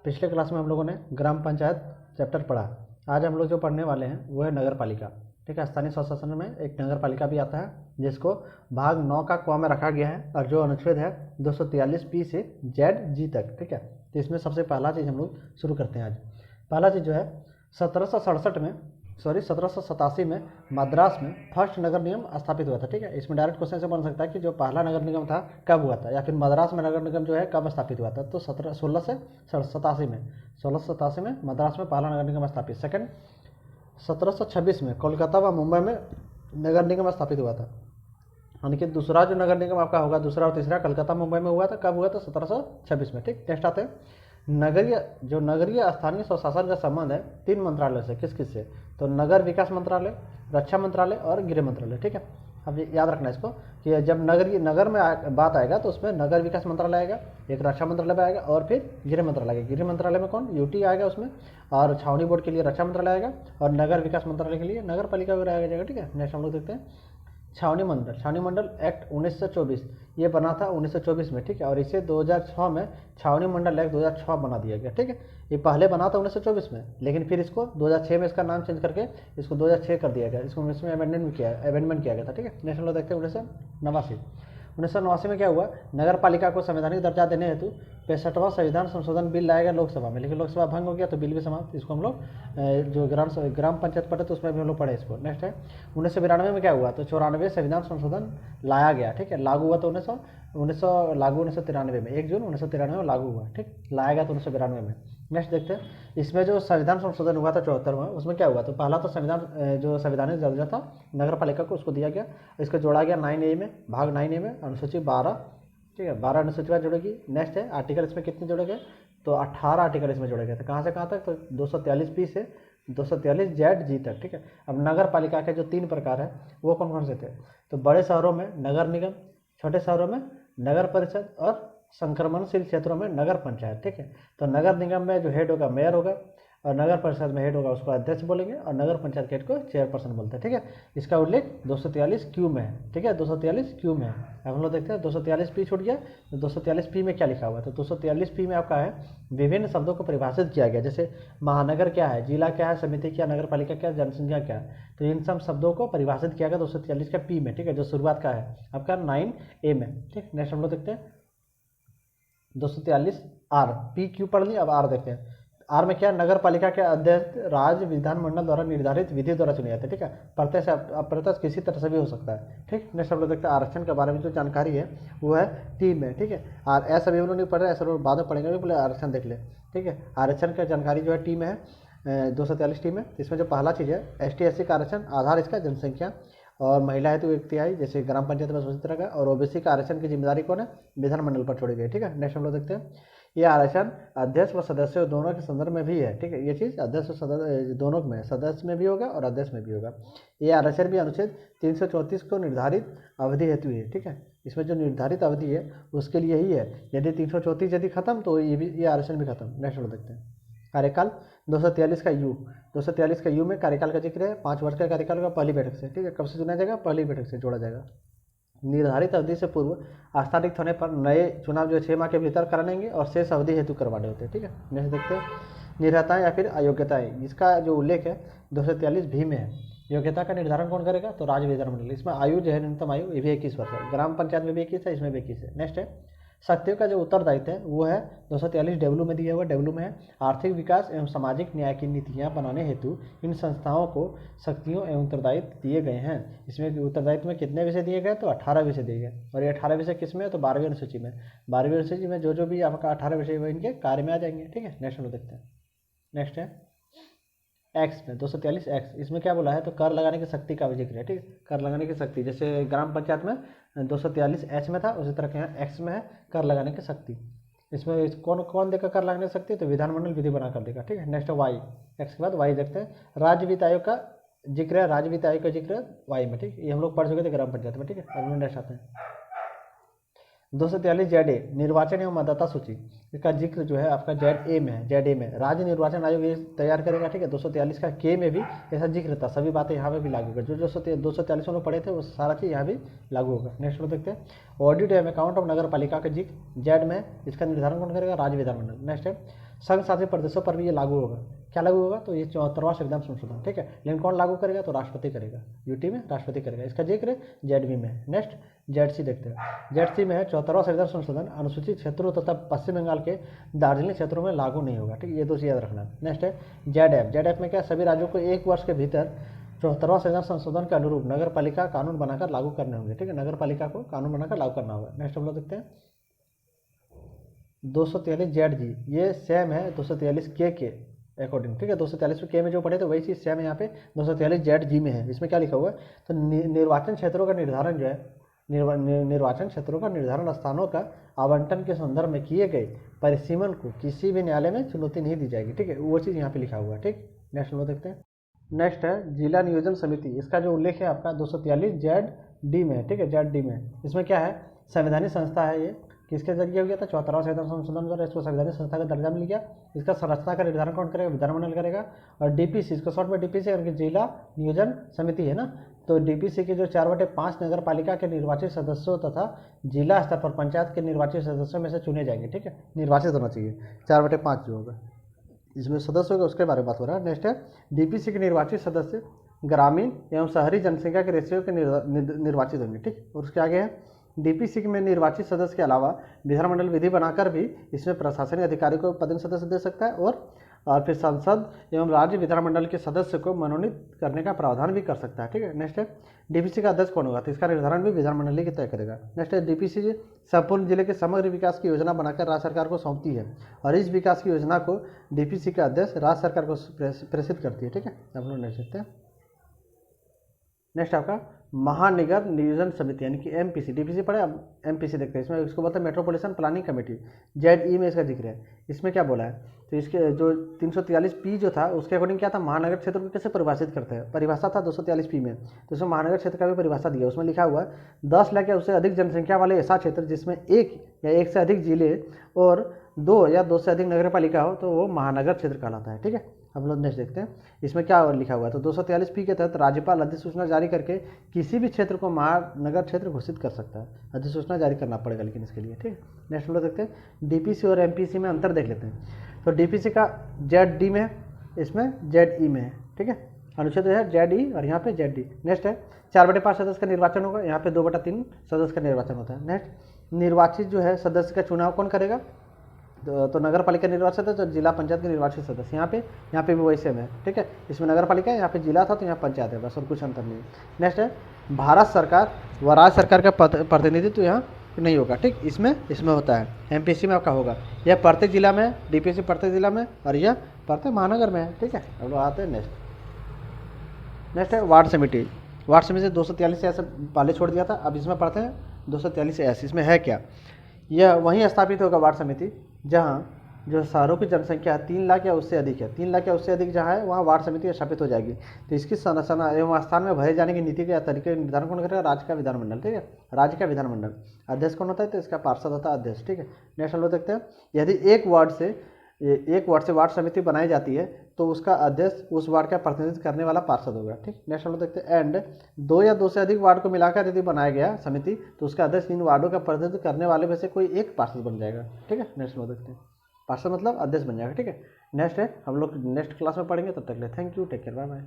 पिछले क्लास में हम लोगों ने ग्राम पंचायत चैप्टर पढ़ा। आज हम लोग जो पढ़ने वाले हैं वो है नगर पालिका। ठीक है, स्थानीय स्वशासन में एक नगर पालिका भी आता है जिसको भाग 9 का क में रखा गया है और जो अनुच्छेद है 243 से ZG तक। ठीक है, तो इसमें सबसे पहला चीज़ हम लोग शुरू करते हैं। आज पहला चीज़ जो है 1787 में मद्रास में फर्स्ट नगर निगम स्थापित हुआ था। ठीक है, इसमें डायरेक्ट क्वेश्चन से बन सकता है कि जो पहला नगर निगम था कब हुआ था, या फिर मद्रास में नगर निगम जो है कब स्थापित हुआ था। तो 1687 में मद्रास में पहला नगर निगम स्थापित। सेकंड 1726 में कोलकाता व मुंबई में नगर निगम स्थापित हुआ था। यानी कि दूसरा जो नगर निगम आपका होगा, दूसरा और तीसरा कलकत्ता मुंबई में हुआ था। कब हुआ था? 1726 में। ठीक, नेक्स्ट आते हैं नगरीय स्थानीय स्वशासन का संबंध है 3 मंत्रालय से। किस किस से? तो नगर विकास मंत्रालय, रक्षा मंत्रालय और गृह मंत्रालय। ठीक है, अब याद रखना इसको कि जब नगर में बात आएगा तो उसमें नगर विकास मंत्रालय आएगा, एक रक्षा मंत्रालय आएगा और फिर गृह मंत्रालय आएगा। गृह मंत्रालय में कौन? यूटी आएगा उसमें, और छावनी बोर्ड के लिए रक्षा मंत्रालय आएगा और नगर विकास मंत्रालय के लिए नगर पालिका वगैरह आएगा। ठीक है, नेक्स्ट हम लोग देखते हैं छावनी मंडल एक्ट 1924 ये बना था 1924 में। ठीक है, और इसे 2006 में छावनी मंडल एक्ट 2006 बना दिया गया। ठीक है, ये पहले बना था 1924 में, लेकिन फिर इसको 2006 में इसका नाम चेंज करके इसको 2006 कर दिया गया। इसको इसमें अमेंडमेंट किया गया था। ठीक है, नेक्स्ट हम लोग देखते हैं 1989 में क्या हुआ? नगर पालिका को संवैधानिक दर्जा देने हेतु 65वां संविधान संशोधन बिल लाया गया लोकसभा में, लेकिन लोकसभा भंग हो गया तो बिल भी समाप्त। इसको हम लोग जो ग्राम पंचायत पढ़े तो उसमें भी हम लोग पढ़े इसको। नेक्स्ट है 1992 में क्या हुआ? तो 94 संविधान संशोधन लाया गया। ठीक है, लागू हुआ तो 1993 में, 1 जून 1993 में लागू हुआ। ठीक, लाया गया तो 1992 में। नेक्स्ट देखते हैं इसमें जो संविधान संशोधन हुआ था 74वां, उसमें क्या हुआ? तो पहला तो जो संवैधानिक दर्जा था नगर पालिका को उसको दिया गया, इसको जोड़ा गया 9A में, भाग 9A में अनुसूची 12। ठीक है, 12 अनुसूचियाँ जोड़ेगी। नेक्स्ट है आर्टिकल, इसमें कितने जोड़े गए? तो 18 आर्टिकल इसमें जोड़े गए थे। कहाँ से कहाँ तक? तो 243 से 243 ZG तक। ठीक है, अब नगर पालिका के जो 3 प्रकार है वो कौन कौन से थे? तो बड़े शहरों में नगर निगम, छोटे शहरों में नगर परिषद और संक्रमणशील क्षेत्रों में नगर पंचायत। ठीक है, तो नगर निगम में जो हेड होगा मेयर होगा, और नगर परिषद में हेड होगा उसको अध्यक्ष बोलेंगे, और नगर पंचायत के हेड को चेयरपर्सन बोलते हैं। ठीक है, इसका उल्लेख 243Q में है। ठीक है, 243Q में है। अब हम लोग देखते हैं 243P छूट गया, तो 243P में क्या लिखा हुआ है? तो 243P में आपका है विभिन्न शब्दों को परिभाषित किया गया, जैसे महानगर क्या है, जिला क्या है, समिति क्या, नगर पालिका क्या, जनसंख्या क्या है। तो इन सब शब्दों को परिभाषित किया गया 243 का P में। ठीक है, जो शुरुआत का है आपका 9A में। ठीक, नेक्स्ट हम लोग देखते हैं 243R। P Q पढ़ लिया, अब R देखते हैं। आर में क्या? नगर पालिका के अध्यक्ष राज्य विधानमंडल द्वारा निर्धारित विधि द्वारा चुने जाते हैं। ठीक है, प्रत्यक्ष अप्रत्यक्ष किसी तरह से भी हो सकता है। ठीक, नेक्स्ट हम लोग देखते हैं आरक्षण के बारे में जो जानकारी है वो है T में। ठीक है, और ऐसा भी हम लोग नहीं पढ़ रहे, ऐसा लोग बाद में पढ़ेंगे, पहले आरक्षण देख ले। ठीक है, आरक्षण की जानकारी जो है T में है, 243T में। इसमें जो पहला चीज़ है ST/SC का आरक्षण, आधार इसका जनसंख्या, और महिला हेतु 1/3 जैसे ग्राम पंचायत में 25 तरह का, और OBC का आरक्षण की जिम्मेदारी कौन है? विधानमंडल पर छोड़ी गई। ठीक है, नेक्स्ट हम लोग देखते हैं ये आरक्षण अध्यक्ष व सदस्यों दोनों के संदर्भ में भी है। ठीक है, ये चीज़ अध्यक्ष और सदस्य दोनों में, सदस्य में भी होगा और अध्यक्ष में भी होगा। ये आरक्षण भी अनुच्छेद 334 को निर्धारित अवधि हेतु है। ठीक है, इसमें जो निर्धारित अवधि है उसके लिए ही है। यदि 334 यदि खत्म तो ये आरक्षण भी खत्म। नेक्स्ट हम देखते हैं कार्यकाल 243 का U। 243 का U में कार्यकाल का जिक्र है 5 वर्ष का कार्यकाल होगा पहली बैठक से। ठीक है, कब से चुना जाएगा? पहली बैठक से जोड़ा जाएगा। निर्धारित अवधि से पूर्व आस्थानिक होने पर नए चुनाव जो 6 माह के भीतर करानेंगे और शेष अवधि हेतु करवाने होते हैं। ठीक है, नेक्स्ट देखते हैं निर्भरताएं या फिर अयोग्यताएं। इसका जो उल्लेख है 243B में है। योग्यता का निर्धारण कौन करेगा? तो राज्य विधानमंडल। इसमें आयु जो है न्यूनतम आयु ये भी 21 वर्ष है। ग्राम पंचायत में भी 21 है, इसमें भी 21 है। नेक्स्ट है शक्तियों का जो उत्तरदायित्व है वो है 243W में दिया हुआ। W में है आर्थिक विकास एवं सामाजिक न्याय की नीतियाँ बनाने हेतु इन संस्थाओं को शक्तियों एवं उत्तरदायित्व दिए गए हैं। इसमें उत्तरदायित्व में कितने विषय दिए गए? तो 18 विषय दिए गए, और ये 18 विषय किस में है? तो 12वीं अनुसूची में। 12वीं अनुसूची में जो भी आपका 18 विषय वो इनके कार्य में आ जाएंगे। ठीक है, नेक्स्ट हम लोग देखते हैं। नेक्स्ट है एक्स में 243X। इसमें क्या बोला है? तो कर लगाने की शक्ति का जिक्र है। ठीक है, कर लगाने की शक्ति, जैसे ग्राम पंचायत में 243H में था, उसी तरह के यहाँ X में है कर लगाने की शक्ति। इसमें कौन कौन देगा कर लगाने की शक्ति? तो विधानमंडल विधि बना कर देगा। ठीक है, नेक्स्ट है Y। X के बाद Y देखते हैं। राज्य वित्त आयोग का जिक्र है, राज्य वित्त आयोग का जिक्र है Y में। ठीक, ये हम लोग पढ़ चुके थे ग्राम पंचायत में। ठीक है, अब नेक्स्ट आते हैं 243 ZA निर्वाचन एवं मतदाता सूची। इसका जिक्र जो है आपका ZA में है। ZA में राज्य निर्वाचन आयोग ये तैयार करेगा। ठीक है, 243 का K में भी ऐसा जिक्र था। सभी बातें यहाँ पे भी लागू होगा। जो 243 में लोग पढ़े थे वो सारा चीज़ यहाँ भी लागू होगा। नेक्स्ट लोग देखते हैं ऑडिट एवं अकाउंट ऑफ नगर पालिका का जिक्र Z में, इसका निर्धारण कौन करेगा? राज्य विधानमंडल। नेक्स्ट है संघ शासित प्रदेशों पर भी ये लागू होगा। क्या लागू होगा? तो ये 74वां संविधान संशोधन, ठीक है। लेकिन कौन लागू करेगा? तो राष्ट्रपति करेगा। यूटी में राष्ट्रपति करेगा। इसका जिक्र जेडबी में है। नेक्स्ट जेडसी देखते हैं। जेडसी में है 74वां संविधान संशोधन अनुसूचित क्षेत्रों तथा पश्चिम बंगाल के दार्जिलिंग क्षेत्रों में लागू नहीं होगा, ठीक है। ये दो चीज़ याद रखना। नेक्स्ट है जेडएफ। जेडएफ में क्या? सभी राज्यों को 1 वर्ष के भीतर 74वां संविधान संशोधन के अनुरूप नगर पालिका कानून बनाकर लागू करने होंगे, ठीक है। नगर पालिका को कानून बनाकर लागू करना होगा। नेक्स्ट हम लोग देखते हैं 243 जेड जी, ये सेम है 243 के अकॉर्डिंग, ठीक है। 243 के में जो पढ़े तो वही चीज़ सेम है यहाँ पे 243 जेड जी में है। इसमें क्या लिखा हुआ है? तो निर्वाचन क्षेत्रों का निर्धारण जो है, निर्वाचन क्षेत्रों का निर्धारण स्थानों का आवंटन के संदर्भ में किए गए परिसीमन को किसी भी न्यायालय में चुनौती नहीं दी जाएगी, ठीक है। वो चीज़ यहाँ पे लिखा हुआ है, ठीक। नेक्स्ट हम लोग देखते हैं। नेक्स्ट है जिला नियोजन समिति। इसका जो उल्लेख है आपका 243 जेड डी में, ठीक है, जेड डी में। इसमें क्या है? संवैधानिक संस्था है ये। किसके जरिए हो गया था? 74वां संविधान संशोधन द्वारा इसको संवैधानिक संस्था का दर्जा मिल गया। इसका संरचना का निर्धारण कौन करेगा? विधानमंडल करेगा। और डीपीसी, इसको शॉर्ट में डीपीसी यानी जिला नियोजन समिति है ना, तो डीपीसी के जो 4/5 नगर पालिका के निर्वाचित सदस्यों तथा जिला स्तर पर पंचायत के निर्वाचित सदस्यों में से चुने जाएंगे, ठीक है। निर्वाचित होना चाहिए 4/5 जो होगा, इसमें सदस्य होगा, उसके बारे में बात हो रहा है। नेक्स्ट है डीपीसी के निर्वाचित सदस्य ग्रामीण एवं शहरी जनसंख्या के रेशियो के निर्वाचित होंगे, ठीक। और उसके आगे है डीपीसी में निर्वाचित सदस्य के अलावा विधानमंडल विधि बनाकर भी इसमें प्रशासनिक अधिकारी को पदेन सदस्य दे सकता है, और फिर संसद एवं राज्य विधानमंडल के सदस्य को मनोनीत करने का प्रावधान भी कर सकता है, ठीक है। नेक्स्ट है डीपीसी का अध्यक्ष कौन होगा? तो इसका निर्धारण भी विधानमंडल ही तय करेगा। नेक्स्ट है डीपीसी संपूर्ण जिले के समग्र विकास की योजना बनाकर राज्य सरकार को सौंपती है, और इस विकास की योजना को डीपीसी का अध्यक्ष राज्य सरकार को प्रेषित करती है, ठीक है। आप लोग देख सकते हैं। नेक्स्ट आपका महानगर नियोजन समिति यानी कि एमपीसी। डीपीसी पढ़े, अब एमपीसी देखते हैं। इसमें इसको बोलते हैं मेट्रोपॉलिटन प्लानिंग कमेटी, जेडई में इसका जिक्र है। इसमें क्या बोला है? तो इसके जो 343 पी जो था उसके अकॉर्डिंग क्या था? महानगर क्षेत्र को कैसे परिभाषित करते हैं? परिभाषा था 243 पी में, तो उसमें महानगर क्षेत्र का भी परिभाषा दिया। उसमें लिखा हुआ है 10 लाख या उससे अधिक जनसंख्या वाले ऐसा क्षेत्र जिसमें 1 या 1 से अधिक जिले और 2 या 2 से अधिक नगर पालिका हो तो वो महानगर क्षेत्र कहलाता है, ठीक है। हम लोग नेक्स्ट देखते हैं इसमें क्या लिखा हुआ है। तो 243 पी के तहत राज्यपाल अधिसूचना जारी करके किसी भी क्षेत्र को महानगर क्षेत्र घोषित कर सकता है। अधिसूचना जारी करना पड़ेगा लेकिन इसके लिए, ठीक है। नेक्स्ट हम लोग देखते हैं डीपीसी और एमपीसी में अंतर देख लेते हैं। तो डीपीसी का जेड डी में है, इसमें जेड ई में है, ठीक है। अनुच्छेद है जेड ई और यहाँ पे जेड डी। नेक्स्ट है 4/5 सदस्य का निर्वाचन होगा, यहाँ पे 2/3 सदस्य का निर्वाचन होता है। नेक्स्ट निर्वाचित जो है सदस्य का चुनाव कौन करेगा? तो नगर पालिका निर्वाचित सदस्य और जिला पंचायत के निर्वाचित सदस्य। यहाँ पे भी वही सेम है, ठीक है। इसमें नगर पालिका है, यहाँ पे जिला था तो यहाँ पंचायत है, बस और कुछ अंतर नहीं है। नेक्स्ट है भारत सरकार व राज्य सरकार का प्रतिनिधित्व यहाँ नहीं होगा, ठीक। इसमें होता है। एमपीसी में आपका होगा, यह प्रत्येक जिला में, डीपीसी प्रत्येक जिला में और यह प्रत्येक महानगर में है, ठीक है। अब लोग आते हैं नेक्स्ट है वार्ड समिति। वार्ड समिति 243 ऐसे पहले छोड़ दिया था, अब इसमें पढ़ते हैं 243 ऐसे। इसमें है क्या? यह वहीं स्थापित होगा वार्ड समिति जहाँ जो शहरों की जनसंख्या 3 लाख या उससे अधिक है। 3 लाख या उससे अधिक जहाँ है वहाँ वार्ड समिति स्थापित हो जाएगी। तो इसकी संरचना एवं स्थान में भरे जाने की नीति के तरीके का निर्धारण कौन करेगा? राज्य का विधानमंडल, ठीक है। राज्य का विधानमंडल। अध्यक्ष कौन होता है? तो इसका पार्षद होता है अध्यक्ष, ठीक है। नेक्स्ट हम लोग देखते हैं यदि एक वार्ड से वार्ड समिति बनाई जाती है तो उसका अध्यक्ष उस वार्ड का प्रतिनिधित्व करने वाला पार्षद होगा, ठीक। नेक्स्ट हम लोग देखते हैं एंड 2 या 2 से अधिक वार्ड को मिलाकर यदि बनाया गया समिति तो उसका अध्यक्ष इन वार्डों का प्रतिनिधित्व करने वाले में से कोई एक पार्षद बन जाएगा, ठीक है। नेक्स्ट हम लोग देखते हैं पार्षद मतलब अध्यक्ष बन जाएगा, ठीक है। नेक्स्ट है हम लोग नेक्स्ट क्लास में पढ़ेंगे, तब तक ले thank you, take care, bye bye.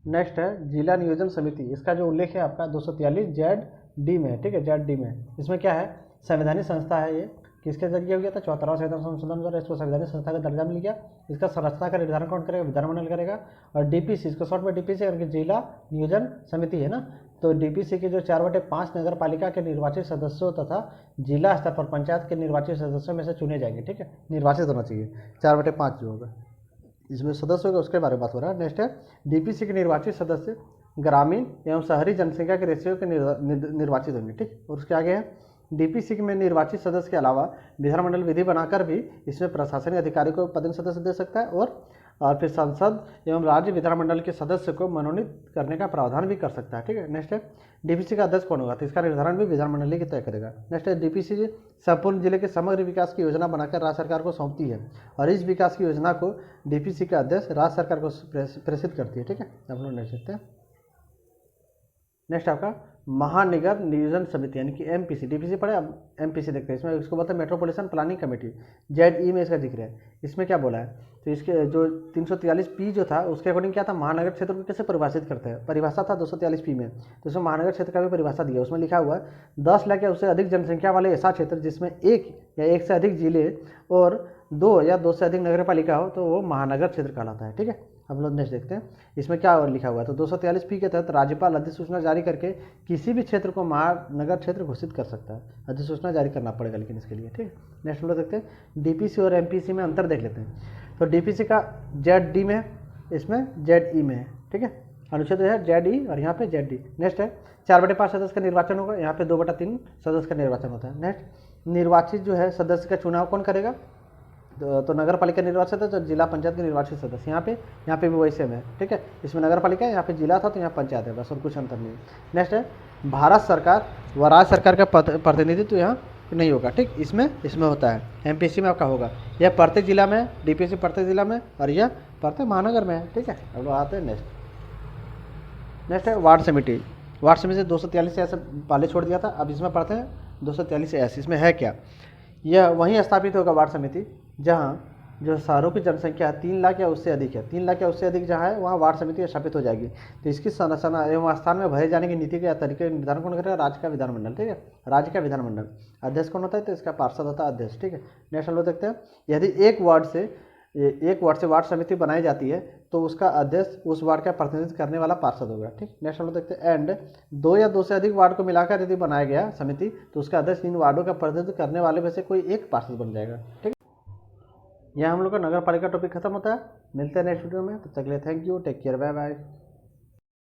Next है जिला नियोजन समिति। इसका जो उल्लेख है आपका 243 जेड डी में, ठीक है, जेड डी में। इसमें क्या है? संवैधानिक संस्था है ये। किसके जरिए हो गया था? 74वां संविधान संशोधन द्वारा इसको संवैधानिक संस्था का दर्जा मिल गया। इसका संरचना का निर्धारण कौन करेगा? विधानमंडल करेगा। और डीपीसी, इसको शॉर्ट में डीपीसी यानी कि जिला नियोजन समिति है ना, तो डीपीसी के जो 4/5 नगर पालिका के निर्वाचित सदस्यों तथा जिला स्तर पर पंचायत के निर्वाचित सदस्यों में से चुने जाएंगे, ठीक है। निर्वाचित होना चाहिए 4/5 जो होगा, इसमें सदस्य होगा, उसके बारे में बात हो रहा है। नेक्स्ट है डीपीसी के निर्वाचित सदस्य ग्रामीण एवं शहरी जनसंख्या के रेशियो के निर्वाचित होंगे, ठीक। और उसके आगे है डीपीसी में निर्वाचित सदस्य के अलावा विधानमंडल विधि बनाकर भी इसमें प्रशासनिक अधिकारी को पदेन सदस्य दे सकता है, और फिर संसद एवं राज्य विधानमंडल के सदस्य को मनोनीत करने का प्रावधान भी कर सकता है, ठीक है। नेक्स्ट है डीपीसी का अध्यक्ष कौन होगा? तो इसका निर्धारण भी विधानमंडल ही तय करेगा। नेक्स्ट है डीपीसी संपूर्ण जिले के समग्र विकास की योजना बनाकर राज्य सरकार को सौंपती है, और इस विकास की योजना को डीपीसी का अध्यक्ष राज्य सरकार को प्रेषित करती है, ठीक है। आप लोग देख सकते हैं। नेक्स्ट आपका महानगर नियोजन समिति यानी कि एमपीसी, डीपीसी पढ़े, अब एमपीसी देखते हैं। इसमें इसको बोलते हैं मेट्रोपॉलिटन प्लानिंग कमेटी, जेडई में इसका जिक्र है। इसमें क्या बोला है, तो इसके जो 343 जो था उसके अकॉर्डिंग क्या था, महानगर क्षेत्र को कैसे परिभाषित करते हैं, परिभाषा था 243 में, तो इसमें महानगर क्षेत्र का भी परिभाषा दिया। उसमें लिखा हुआ है 10 लाख या उससे अधिक जनसंख्या वाले ऐसा क्षेत्र जिसमें एक या एक से अधिक जिले और 2 या 2 से अधिक नगर पालिका हो तो वो महानगर क्षेत्र कहलाता है। ठीक है, हम लोग नेक्स्ट देखते हैं इसमें क्या लिखा हुआ है। तो 243 के तहत राज्यपाल अधिसूचना जारी करके किसी भी क्षेत्र को महानगर क्षेत्र घोषित कर सकता है। अधिसूचना जारी करना पड़ेगा लेकिन इसके लिए। ठीक है, नेक्स्ट हम लोग देखते हैं डीपीसी और एमपीसी में अंतर देख लेते हैं। तो डीपीसी का जेड में है, इसमें जेड में है। ठीक है, अनुच्छेद है जेड और यहाँ पे जेड। नेक्स्ट है 4/5 सदस्य का निर्वाचन होगा, यहाँ पे 2/3 सदस्य का निर्वाचन होता है। नेक्स्ट निर्वाचित जो है सदस्य का चुनाव कौन करेगा, तो नगर पालिका निर्वाचित सदस्य और जिला पंचायत के निर्वाचित सदस्य। यहाँ पे भी वही सेम है। ठीक है, इसमें नगर पालिका है, यहाँ पे जिला था तो यहाँ पंचायत है, बस और कुछ अंतर नहीं है। नेक्स्ट है भारत सरकार व राज्य सरकार का प्रतिनिधित्व यहाँ नहीं होगा। ठीक, इसमें होता है। एमपीसी में आपका होगा, यह प्रत्येक जिला में, डीपीसी प्रत्येक जिला में और यह प्रत्येक महानगर में है। ठीक है, अब लोग आते हैं नेक्स्ट है वार्ड समिति। वार्ड समिति 243 ऐसे पहले छोड़ दिया था, अब इसमें पढ़ते हैं 243 ऐसे। इसमें है क्या, यह वहीं स्थापित होगा वार्ड समिति जहाँ जो शहरों की जनसंख्या 3 लाख या उससे अधिक है, 3 लाख या उससे अधिक जहाँ है वहाँ वार्ड समिति स्थापित हो जाएगी। तो इसकी संरचना एवं स्थान में भरे जाने की नीति के तरीके निर्धारण कौन करेगा, राज्य का विधानमंडल। ठीक है, राज्य का विधानमंडल। अध्यक्ष कौन होता है, तो इसका पार्षद होता है अध्यक्ष। ठीक है, नेक्स्ट हम लोग देखते हैं यदि एक वार्ड से वार्ड समिति बनाई जाती है तो उसका अध्यक्ष उस वार्ड का प्रतिनिधित्व करने वाला पार्षद होगा। ठीक, नेक्स्ट हम लोग देखते हैं एंड 2 या 2 से अधिक वार्ड को मिलाकर यदि बनाया गया समिति तो उसका अध्यक्ष इन वार्डों का प्रतिनिधित्व करने वाले में से कोई एक पार्षद बन जाएगा। ठीक, यहाँ हम लोग का नगर पालिका टॉपिक खत्म होता है। मिलते हैं नेक्स्ट वीडियो में, तब तक के लिए thank you, take care, bye bye.